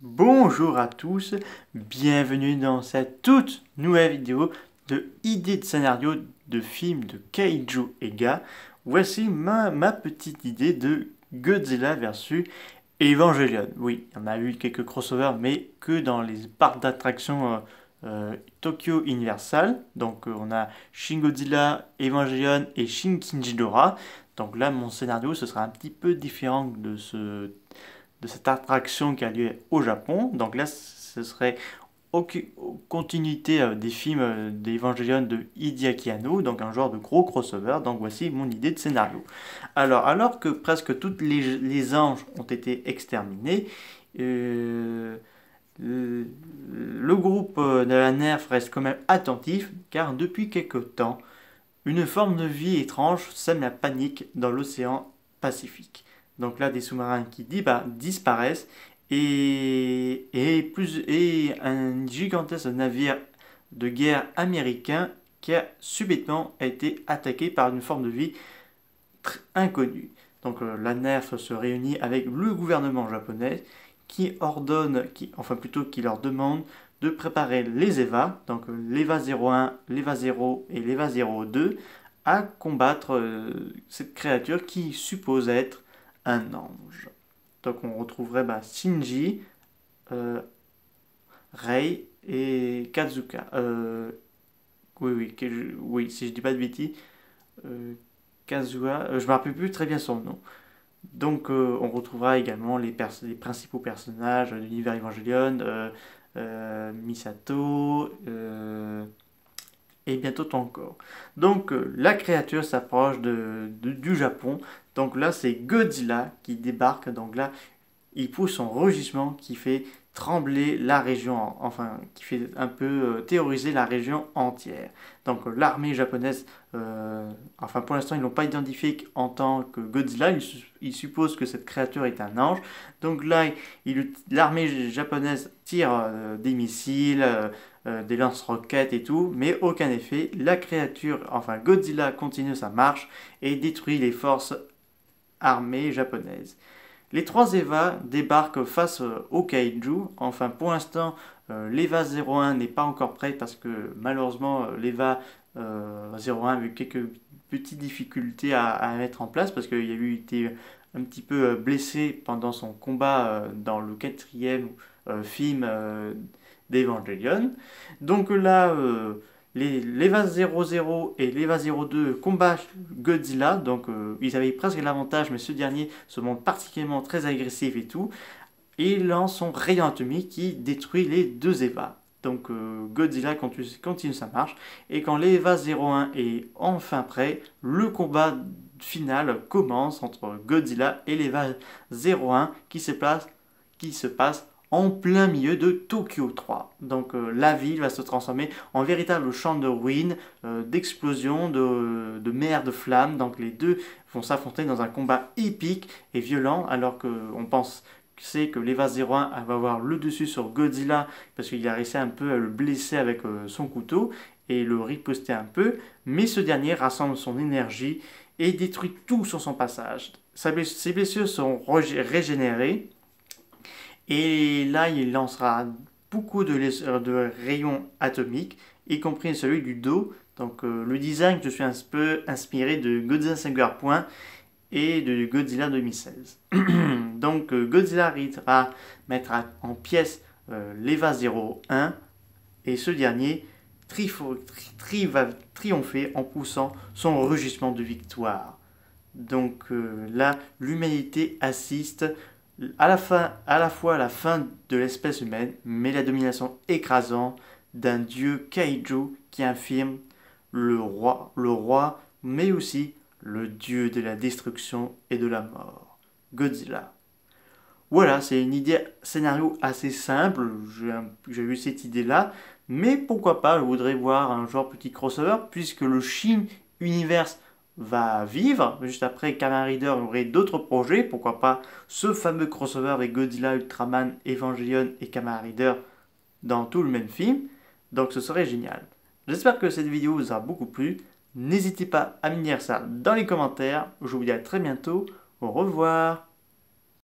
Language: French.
Bonjour à tous, bienvenue dans cette toute nouvelle vidéo de idées de scénario de films de Kaiju Ega. Voici ma petite idée de Godzilla versus Evangelion. Oui, on a eu quelques crossovers, mais que dans les parcs d'attractions Tokyo Universal. Donc on a Shin Godzilla, Evangelion et Shin Kinjidora. Donc là, mon scénario, ce sera un petit peu différent de cette attraction qui a lieu au Japon. Donc là, ce serait continuité des films d'Evangelion de Hideaki Anno, donc un genre de gros crossover. Donc voici mon idée de scénario. Alors que presque toutes les anges ont été exterminés, euh, le groupe de la NERF reste quand même attentif, car depuis quelque temps, une forme de vie étrange sème la panique dans l'océan Pacifique. Donc là, des sous-marins qui disparaissent et un gigantesque navire de guerre américain qui a subitement été attaqué par une forme de vie inconnue. Donc la NERF se réunit avec le gouvernement japonais qui leur demande de préparer les EVA, donc l'EVA 01, l'EVA 0 et l'EVA 02, à combattre cette créature qui suppose être un ange. Donc on retrouverait Shinji, euh, Rei et Kazuka. Oui, si je dis pas de bêtises, euh, Kazuha, je me rappelle plus très bien son nom. Donc on retrouvera également les principaux personnages de l'univers Evangelion, Misato, et bientôt encore. Donc la créature s'approche du Japon. Donc là c'est Godzilla qui débarque. Donc là il pousse son rugissement qui fait trembler la région, enfin qui fait un peu théoriser la région entière. Donc l'armée japonaise, enfin pour l'instant ils l'ont pas identifié en tant que Godzilla, ils supposent que cette créature est un ange. Donc là l'armée japonaise tire des missiles, des lance-roquettes et tout, mais aucun effet. La créature, enfin Godzilla continue sa marche et détruit les forces armées japonaises. Les trois EVA débarquent face au Kaiju. Enfin, pour l'instant, l'EVA 01 n'est pas encore prêt parce que malheureusement, l'EVA 01 a eu quelques petites difficultés à mettre en place parce qu'il a eu été un petit peu blessé pendant son combat dans le quatrième film d'Evangelion. Donc là, l'EVA 00 et l'EVA 02 combattent Godzilla, donc ils avaient presque l'avantage, mais ce dernier se montre particulièrement très agressif et tout, et il lance son rayon atomique qui détruit les deux EVA. Donc Godzilla continue sa marche, et quand l'EVA 01 est enfin prêt, le combat final commence entre Godzilla et l'EVA 01 qui se passe en plein milieu de Tokyo 3. Donc la ville va se transformer en véritable champ de ruines, d'explosions, de mer de flammes. Donc les deux vont s'affronter dans un combat épique et violent, alors qu'on pense que l'Eva 01 va avoir le dessus sur Godzilla parce qu'il a réussi un peu à le blesser avec son couteau et le riposter un peu, mais ce dernier rassemble son énergie et détruit tout sur son passage. Ses blessures sont régénérées et là, il lancera beaucoup de rayons atomiques, y compris celui du dos. Donc le design, je suis un peu inspiré de Godzilla Singular Point et de Godzilla 2016. Donc Godzilla arrivera à mettre en pièces l'EVA 01 et ce dernier va triompher en poussant son rugissement de victoire. Donc là, l'humanité assiste à la fois à la fin de l'espèce humaine, mais la domination écrasante d'un dieu kaiju qui affirme le roi, mais aussi le dieu de la destruction et de la mort, Godzilla. Voilà, c'est une idée scénario assez simple, j'ai eu cette idée-là, mais pourquoi pas, je voudrais voir un genre petit crossover, puisque le Shin Universe va vivre. Juste après Kamen Rider, il y aurait d'autres projets. Pourquoi pas ce fameux crossover avec Godzilla, Ultraman, Evangelion et Kamen Rider dans tout le même film. Donc ce serait génial. J'espère que cette vidéo vous a beaucoup plu. N'hésitez pas à me dire ça dans les commentaires. Je vous dis à très bientôt. Au revoir.